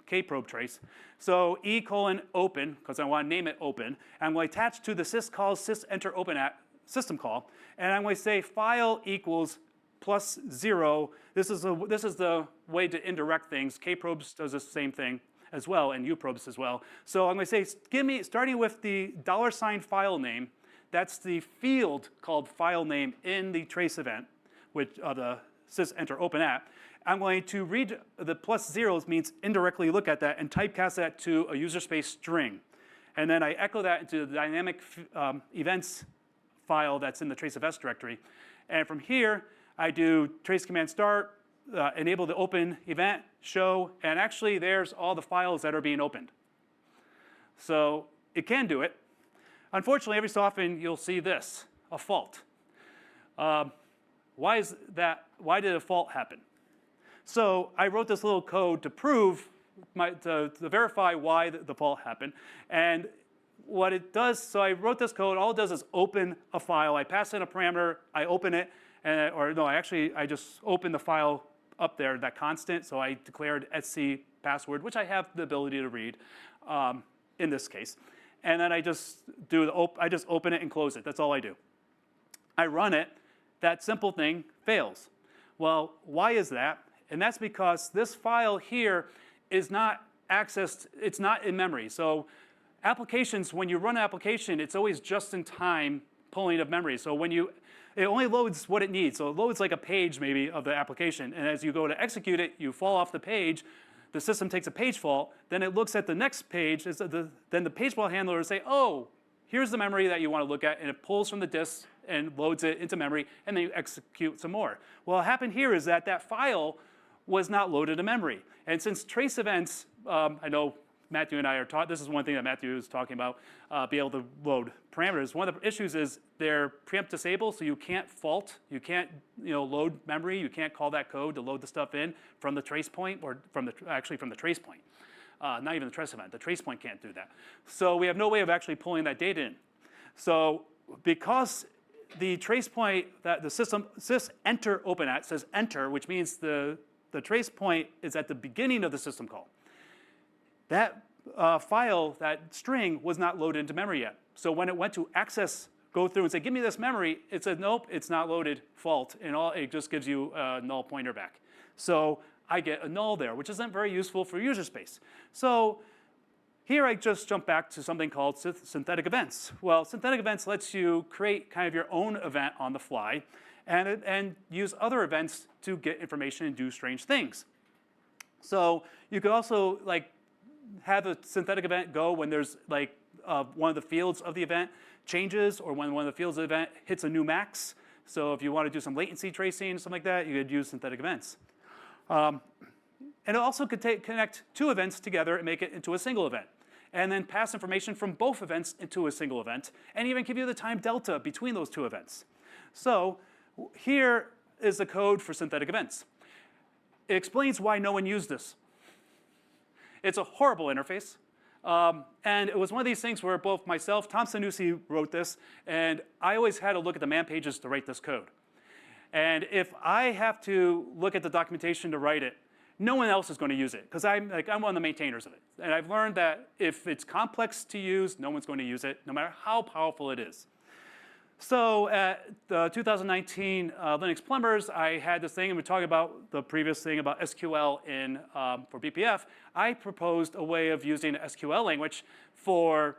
Kprobe trace. So E:\open, because I want to name it open. I'm going to attach to the syscall sysenter open@ system call. And I'm going to say file equals +0. This is the way to indirect things. Kprobes does the same thing as well, and uprobes as well. So I'm going to say, give me, starting with the $ file name, that's the field called file name in the trace event, which the sysenter open@. I'm going to read the +0 means indirectly look at that and typecast that to a user space string. And then I echo that into the dynamic events file that's in the TraceFS directory. And from here, I do trace command start, enable the open event, show, and actually there's all the files that are being opened. So it can do it. Unfortunately, every so often you'll see this, a fault. Why is that? Why did a fault happen? So I wrote this little code to prove, to verify why the fault happened. And what it does, so I wrote this code. All it does is open a file. I pass in a parameter. I open it. I just open the file up there, that constant. So I declared sc password, which I have the ability to read in this case. And then I just open it and close it. That's all I do. I run it. That simple thing fails. Well, why is that? And that's because this file here is not accessed. It's not in memory. So applications, when you run an application, it's always just in time pulling of memory. So it only loads what it needs. So it loads like a page maybe of the application. And as you go to execute it, you fall off the page. The system takes a page fault. Then it looks at the next page. Then the page fault handler will say, oh, here's the memory that you want to look at. And it pulls from the disk and loads it into memory. And then you execute some more. Well, what happened here is that file was not loaded to memory. And since trace events, I know Matthew and I are taught, this is one thing that Matthew was talking about, be able to load parameters. One of the issues is they're preempt disabled, so you can't fault, you can't load memory, you can't call that code to load the stuff in from the trace point, or from the trace point. Not even the trace event, the trace point can't do that. So we have no way of actually pulling that data in. So because the trace point that the system sys enter open at says enter, which means the trace point is at the beginning of the system call. That file, that string, was not loaded into memory yet. So when it went to access, go through and say, give me this memory, it said, nope, it's not loaded, fault, and it just gives you a null pointer back. So I get a null there, which isn't very useful for user space. So here I just jump back to something called synthetic events. Well, synthetic events lets you create kind of your own event on the fly and use other events to get information and do strange things. So you could also have a synthetic event go when there's one of the fields of the event changes, or when one of the fields of the event hits a new max. So if you want to do some latency tracing, something like that, you could use synthetic events. And it also could connect two events together and make it into a single event, and then pass information from both events into a single event, and even give you the time delta between those two events. So here is the code for synthetic events. It explains why no one used this. It's a horrible interface. And it was one of these things where both myself, Tom Sanusi wrote this, and I always had to look at the man pages to write this code. And if I have to look at the documentation to write it, no one else is going to use it, because I'm one of the maintainers of it. And I've learned that if it's complex to use, no one's going to use it, no matter how powerful it is. So at the 2019 Linux Plumbers, I had this thing, and we talked about the previous thing about SQL for BPF. I proposed a way of using an SQL language for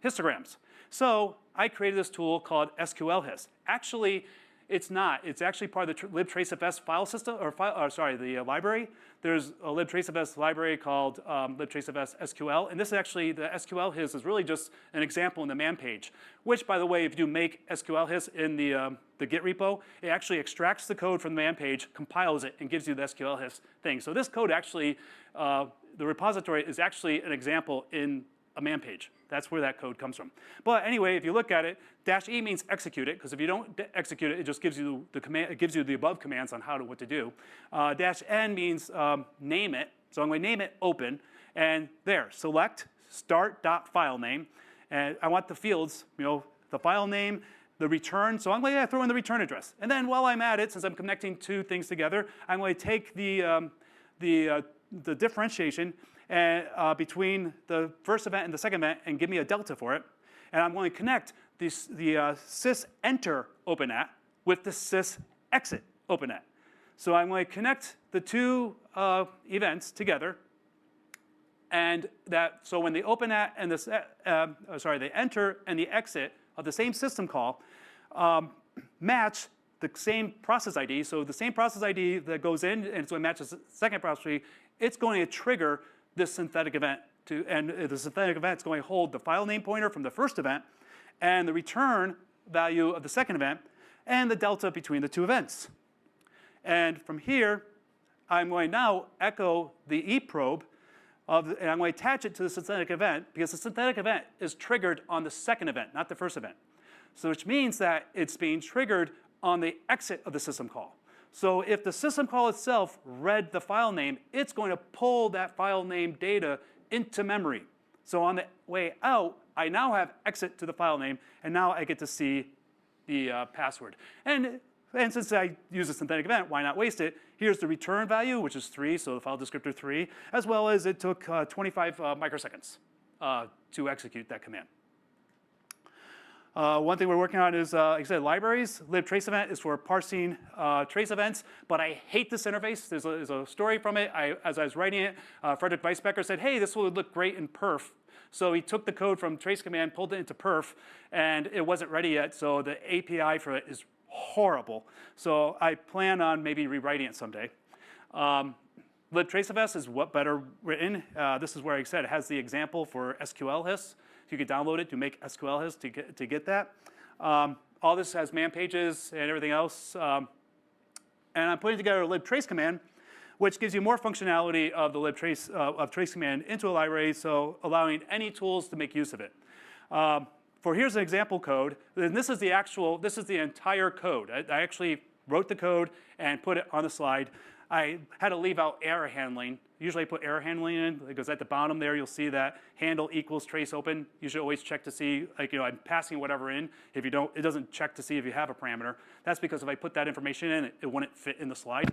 histograms. So I created this tool called SQLHist. Actually, it's not. It's actually part of the libtracefs file system, the library. There's a libtracefs library called libtracefs SQL, and this is actually, the SQLHist is really just an example in the man page, which, by the way, if you make SQLHist in the Git repo, it actually extracts the code from the man page, compiles it, and gives you the SQLHist thing. So this code actually, the repository is actually an example in a man page. That's where that code comes from. But anyway, if you look at it, -E means execute it, because if you don't execute it, it just gives you the command. It gives you the above commands on what to do. -N means name it. So I'm going to name it open, and there, select start.filename, and I want the fields, the file name, the return. So I'm going to throw in the return address, and then while I'm at it, since I'm connecting two things together, I'm going to take the differentiation between the first event and the second event and give me a delta for it. And I'm going to connect the sys enter open at with the sys exit open at. So I'm going to connect the two events together. And so when the open at and the enter and the exit of the same system call match the same process ID. So the same process ID that goes in, and so it matches the second process ID, it's going to trigger this synthetic event, and the synthetic event is going to hold the file name pointer from the first event and the return value of the second event and the delta between the two events. And from here, I'm going to now echo the eProbe, and I'm going to attach it to the synthetic event, because the synthetic event is triggered on the second event, not the first event. So which means that it's being triggered on the exit of the system call. So if the system call itself read the file name, it's going to pull that file name data into memory. So on the way out, I now have exit to the file name, and now I get to see the password. And since I use a synthetic event, why not waste it? Here's the return value, which is 3, so the file descriptor 3, as well as it took 25 microseconds to execute that command. One thing we're working on is, like I said, libraries. libtraceEvent is for parsing trace events, but I hate this interface. There's a story from it. As I was writing it, Frederick Weisbecker said, hey, this would look great in Perf. So he took the code from trace command, pulled it into Perf, and it wasn't ready yet, so the API for it is horrible. So I plan on maybe rewriting it someday. libtraceFS is what better written. This is where I said it has the example for SQL hist. You could download it to make SQL hist to get that. All this has man pages and everything else. And I'm putting together a libtrace command, which gives you more functionality of the libtrace of trace command into a library, so allowing any tools to make use of it. Here's an example code. And this is the entire code. I actually wrote the code and put it on the slide. I had to leave out error handling. Usually I put error handling in, because at the bottom there you'll see that handle equals trace open. You should always check to see, I'm passing whatever in. If you don't, it doesn't check to see if you have a parameter. That's because if I put that information in, it wouldn't fit in the slide.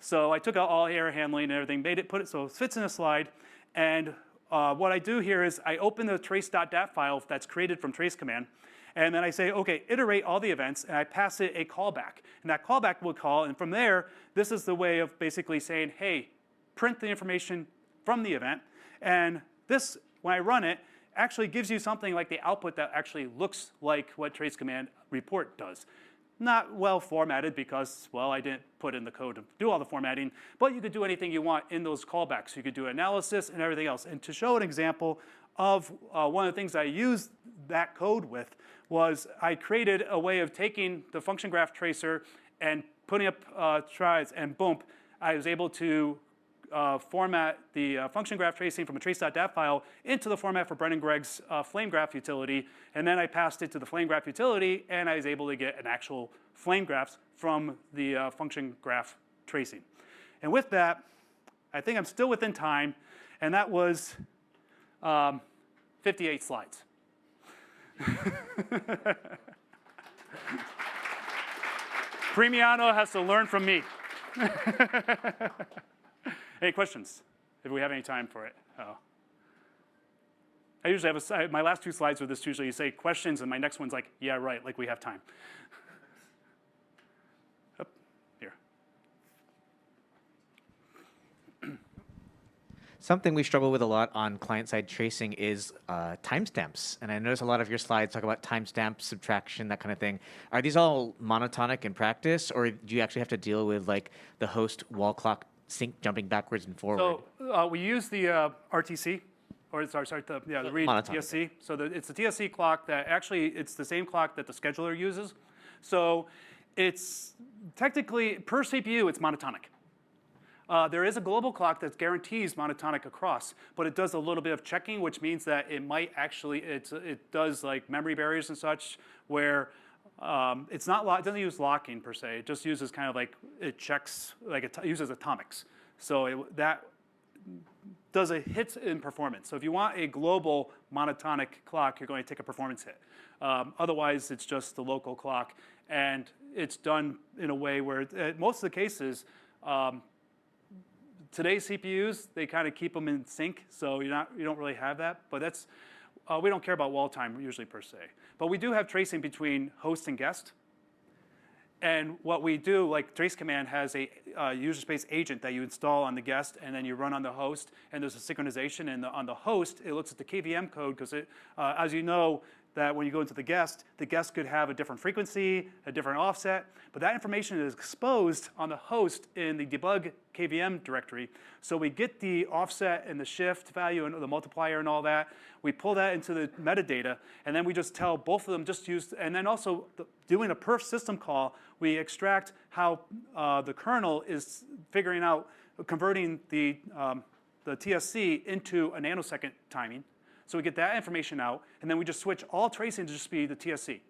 So I took out all error handling and everything, put it so it fits in the slide. And what I do here is I open the trace.dat file that's created from trace command. And then I say, OK, iterate all the events, and I pass it a callback. And that callback will call, and from there, this is the way of basically saying, hey, print the information from the event. And this, when I run it, actually gives you something like the output that actually looks like what trace command report does. Not well formatted because, well, I didn't put in the code to do all the formatting, but you could do anything you want in those callbacks. You could do analysis and everything else. And to show an example of one of the things I used that code with was I created a way of taking the function graph tracer and putting up tries, and boom, I was able to format the function graph tracing from a trace.dat file into the format for Brendan Gregg's flame graph utility. And then I passed it to the flame graph utility, and I was able to get an actual flame graphs from the function graph tracing. And with that, I think I'm still within time, and that was 58 slides. Premiano has to learn from me. Any questions, if we have any time for it? I usually have my last 2 slides with this, usually you say questions, and my next one's like, yeah, right, like we have time. Up here. Something we struggle with a lot on client-side tracing is timestamps. And I notice a lot of your slides talk about timestamp, subtraction, that kind of thing. Are these all monotonic in practice, or do you actually have to deal with like the host wall clock sync jumping backwards and forward? So we use the RTC, or the read TSC. So it's the TSC clock that actually, it's the same clock that the scheduler uses. So it's technically, per CPU, it's monotonic. There is a global clock that guarantees monotonic across, but it does a little bit of checking, which means that it might actually, it does like memory barriers and such, where it's not, it doesn't use locking per se. It just uses kind of like, it checks, like it uses atomics. So that does a hit in performance. So if you want a global monotonic clock, you're going to take a performance hit. Otherwise, it's just the local clock. And it's done in a way where, most of the cases, today's CPUs, they kind of keep them in sync, so you don't really have that. But that's, we don't care about wall time usually per se. But we do have tracing between host and guest. And what we do, like trace command has a user space agent that you install on the guest, and then you run on the host, and there's a synchronization. And on the host, it looks at the KVM code, because as you know, that when you go into the guest could have a different frequency, a different offset, but that information is exposed on the host in the debug KVM directory. So we get the offset and the shift value and the multiplier and all that. We pull that into the metadata, and then we just tell both of them just use, and then also doing a perf system call, we extract how the kernel is figuring out, converting the TSC into a nanosecond timing. So we get that information out, and then we just switch all tracing to just be the TSC.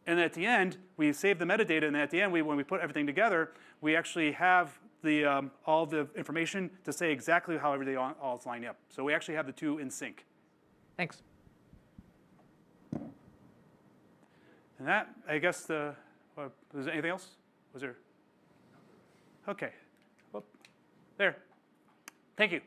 And at the end, we save the metadata, and at the end, when we put everything together, we actually have the, all the information to say exactly how everything all is lining up. So we actually have the two in sync. Thanks. And that, I guess, was there anything else? Was there? Okay. Well, there. Thank you.